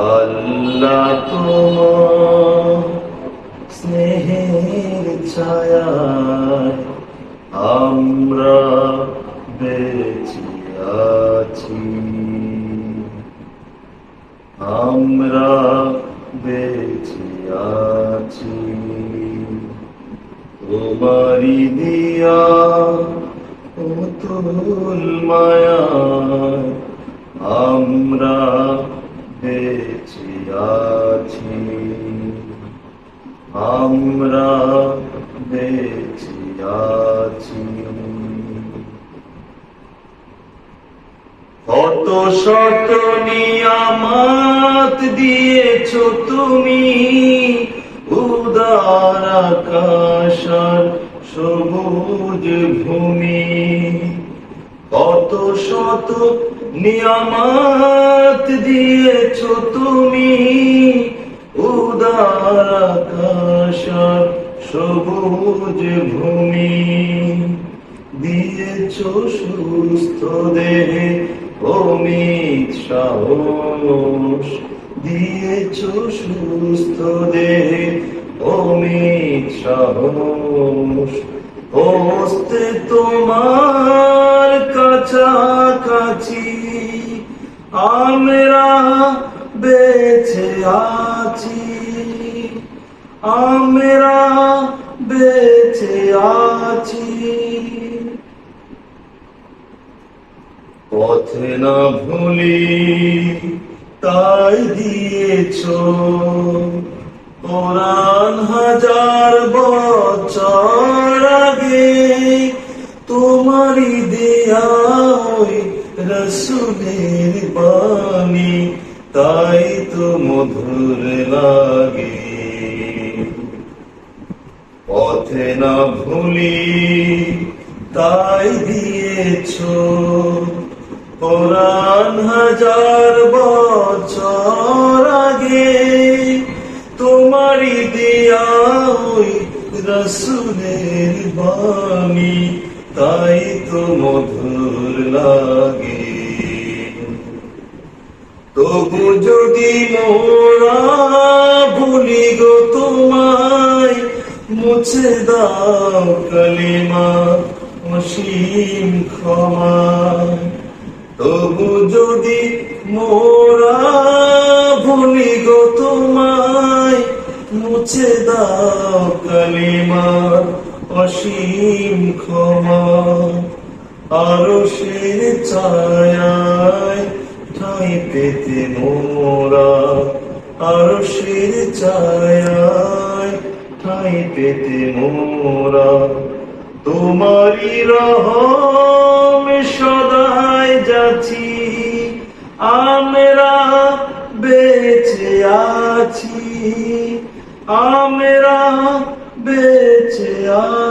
আল্লাহ তোমার স্নেহের ছায়ায় আমরা বেঁচে আছি, আমরা বেঁচে আছি। তোমারি দিয়া অতুল মায়ায় আমরা বেঁচে আছি, আমরা বেঁচে আছি। কত শত নিয়ামত দিয়েছ তুমি, উদার আকাশ আর সবুজ ভূমি। কত শত নিয়ামত দিয়েছ তুমি, উদার আকাশ আর সবুজ ভূমি। দিয়েছ সুস্থ দেহে অমিত সাহস, দিয়েছ সুস্থ দেহে অমিত সাহস। হস্তে তোমার কাছাকাছি আমরা বেঁচে আছি, আমরা বেঁচে আছি। পথে না ভুলি তাই দিয়েছ কোরআন, হাজার বছর আগে তোমারই দেয়া ওই রসুলের বাণী, তাই তো মধুর লাগে। পথে না ভুলি তাই দিয়েছ কোরআন, হাজার বছর আগে তোমারই দেয়া ওই রসুলের বাণী, তাই তো মধুর লাগে। তবু যদি মোরা ভুলি গো তোমায়, মুছে দাও কালিমা অসীম ক্ষমা। তবু যদি মোরা ভুলি গো তোমায়, মুছে দাও কালিমা অসীম ক্ষমা। আরশের ছায়ায় ঠাঁই পেতে মোরা, আরশের ছায়ায় ঠাঁই পেতে মোরা। তোমারি রহম সদাই যাচ্ছি, আমরা বেঁচে আছি, আমরা বেঁচে আছি।